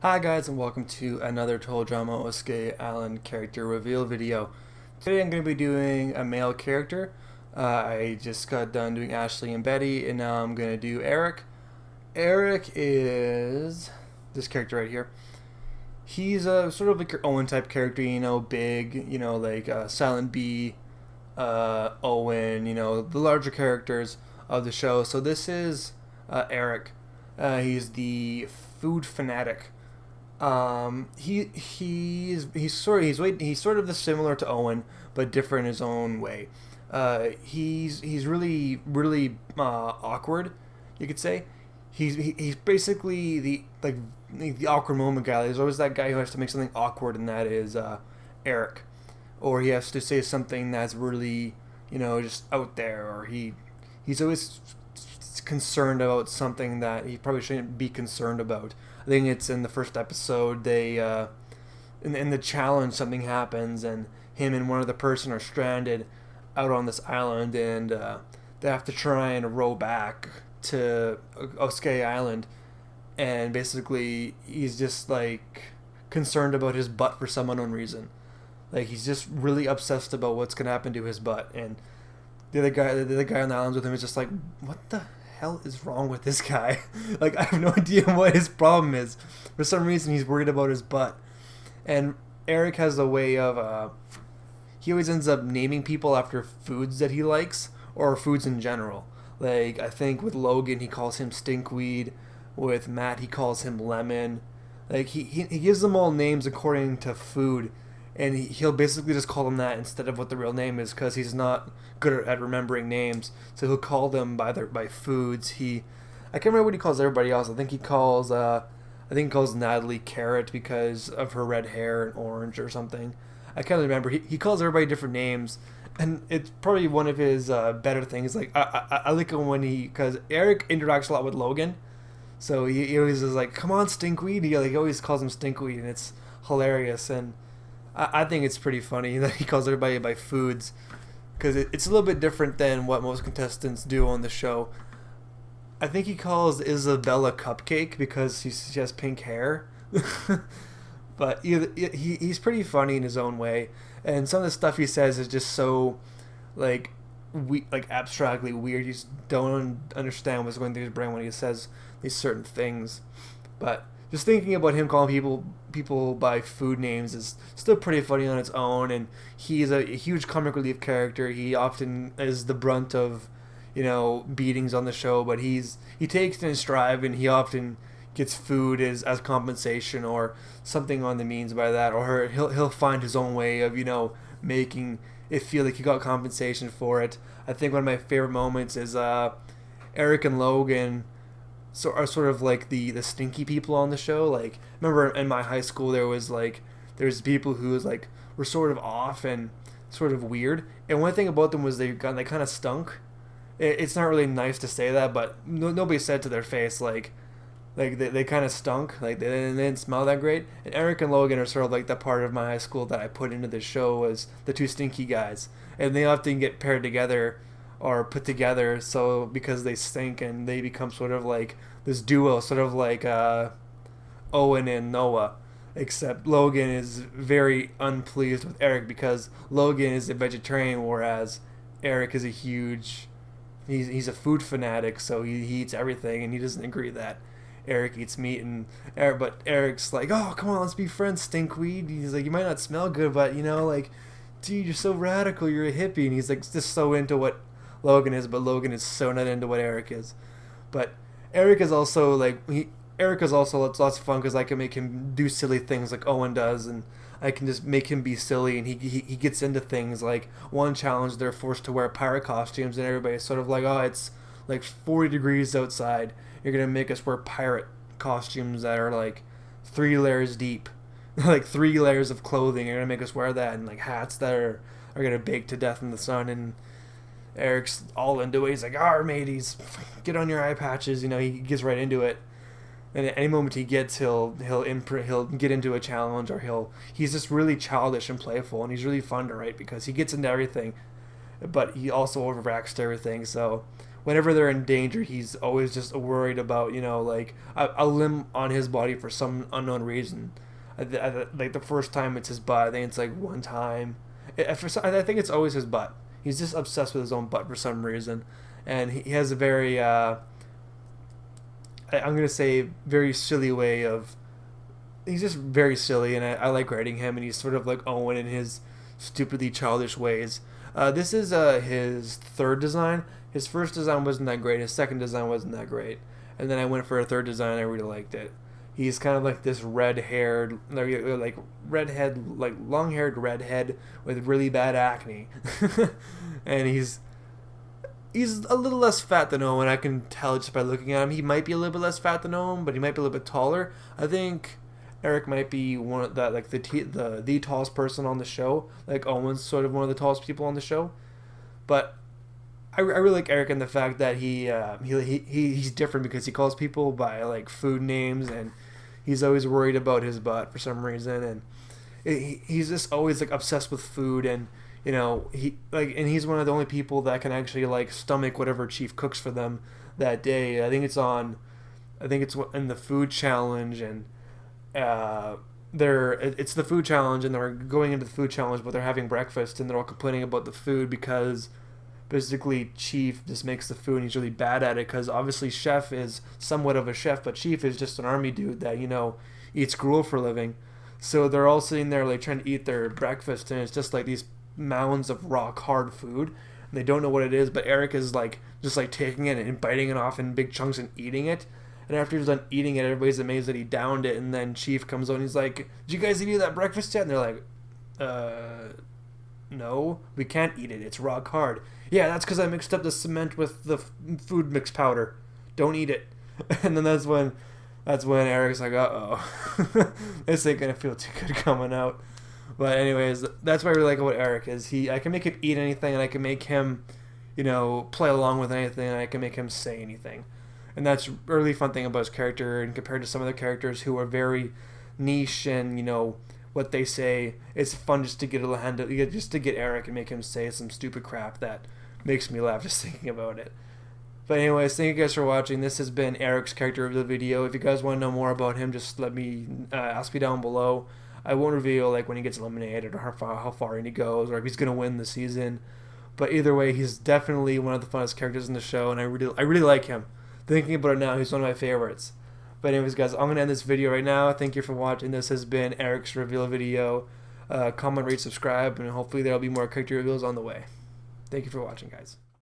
Hi guys and welcome to another Total Drama Oskayi Island character reveal video. Today I'm going to be doing a male character. I just got done doing Ashley and Betty and now I'm going to do Eric. Eric is this character right here. He's a sort of like your Owen type character, big, like Silent B, Owen, the larger characters of the show. So this is Eric. He's the food fanatic. He's sort of the similar to Owen, but different in his own way. He's really awkward, you could say. He's basically the awkward moment guy. There's always that guy who has to make something awkward, and that is Eric, or he has to say something that's really just out there, or he's always concerned about something that he probably shouldn't be concerned about. I think it's in the first episode. They in the challenge something happens, and him and one other person are stranded out on this island, and they have to try and row back to Oskayi Island, and basically he's just like concerned about his butt for some unknown reason. Like he's just really obsessed about what's gonna happen to his butt, and the other guy on the island with him is just like, what the hell is wrong with this guy? Like I have no idea what his problem is. For some reason, he's worried about his butt, and Eric has a way of he always ends up naming people after foods that he likes or foods in general. Like I think with Logan, he calls him stinkweed. With Matt, he calls him lemon. Like he gives them all names according to food, and he'll basically just call them that instead of what the real name is because he's not good at remembering names. So he'll call them by foods. I can't remember what he calls everybody else. I think he calls Natalie Carrot because of her red hair and orange or something. I can't remember. He calls everybody different names, and it's probably one of his better things. Like I like it when because Eric interacts a lot with Logan, so he always is like, "Come on, Stinkweed." He always calls him Stinkweed, and it's hilarious. And I think it's pretty funny that he calls everybody by foods because it's a little bit different than what most contestants do on the show. I think he calls Isabella Cupcake because she has pink hair. But he's pretty funny in his own way, and some of the stuff he says is just so like like abstractly weird. You just don't understand what's going through his brain when he says these certain things. But just thinking about him calling people by food names is still pretty funny on its own, and he's a huge comic relief character. He often is the brunt of beatings on the show, but he takes it in stride, and he often gets food as compensation or something on the means by that, or he'll find his own way of making it feel like he got compensation for it. I think one of my favorite moments is Eric and Logan are sort of like the stinky people on the show. Like remember in my high school there's people who were sort of off and sort of weird, and one thing about them was they kind of stunk. It's not really nice to say that, but nobody said to their face like they kind of stunk, like they didn't smell that great. And Eric and Logan are sort of like the part of my high school that I put into this show was the two stinky guys, and they often get paired together or put together so because they stink, and they become sort of like this duo, sort of like Owen and Noah, except Logan is very unpleased with Eric because Logan is a vegetarian, whereas Eric is a huge he's a food fanatic, so he eats everything, and he doesn't agree that Eric eats meat. And but Eric's like, oh come on, let's be friends, stinkweed. He's like, you might not smell good, but like, dude, you're so radical, you're a hippie. And he's like just so into what Logan is, but Logan is so not into what Eric is. But Eric is also lots of fun because I can make him do silly things like Owen does, and I can just make him be silly, and he gets into things like one challenge they're forced to wear pirate costumes, and everybody's sort of like, oh, it's like 40 degrees outside, you're gonna make us wear pirate costumes that are like 3 layers deep, like 3 layers of clothing, you're gonna make us wear that, and like hats that are gonna bake to death in the sun. And Eric's all into it. He's like, "All right, mateys, get on your eye patches." He gets right into it. And at any moment he gets, he'll get into a challenge, or he's just really childish and playful, and he's really fun to write because he gets into everything, but he also overreacts to everything. So whenever they're in danger, he's always just worried about, like a limb on his body for some unknown reason. Like the first time it's his butt. I think it's like one time. I think it's always his butt. He's just obsessed with his own butt for some reason, and he has a very I'm gonna say very silly way of. He's just very silly, and I like writing him, and he's sort of like Owen in his stupidly childish ways. This is his third design. His first design wasn't that great. His second design wasn't that great, and then I went for a third design. And I really liked it. He's kind of like this red-haired, like redhead, like long-haired redhead with really bad acne, and he's a little less fat than Owen. I can tell just by looking at him. He might be a little bit less fat than Owen, but he might be a little bit taller. I think Eric might be one of the like the tallest person on the show. Like Owen's sort of one of the tallest people on the show, but I really like Eric in the fact that he's different because he calls people by like food names, and he's always worried about his butt for some reason, and he's just always like obsessed with food, and and he's one of the only people that can actually like stomach whatever Chief cooks for them that day. I think it's in the food challenge, and it's the food challenge, and they're going into the food challenge, but they're having breakfast, and they're all complaining about the food because basically Chief just makes the food and he's really bad at it, because obviously Chef is somewhat of a chef, but Chief is just an army dude that eats gruel for a living. So they're all sitting there like trying to eat their breakfast, and it's just like these mounds of rock hard food, and they don't know what it is, but Eric is like just like taking it and biting it off in big chunks and eating it. And after he's done eating it, everybody's amazed that he downed it, and then Chief comes on and he's like, "Did you guys eat that breakfast yet?" And they're like, no, we can't eat it. It's rock hard. Yeah, that's because I mixed up the cement with the food mix powder. Don't eat it. And then that's when Eric's like, uh-oh. This ain't going to feel too good coming out. But anyways, that's what I really like about Eric is I can make him eat anything, and I can make him, play along with anything, and I can make him say anything. And that's a really fun thing about his character, and compared to some other characters who are very niche and, what they say, it's fun just to get Eric and make him say some stupid crap that makes me laugh just thinking about it. But anyways, thank you guys for watching. This has been Eric's character review video. If you guys want to know more about him, just let me ask me down below. I won't reveal like when he gets eliminated or how far in he goes or if he's gonna win the season. But either way, he's definitely one of the funnest characters in the show, and I really like him. Thinking about it now, he's one of my favorites. But anyways, guys, I'm going to end this video right now. Thank you for watching. This has been Eric's reveal video. Comment, rate, subscribe, and hopefully there will be more character reveals on the way. Thank you for watching, guys.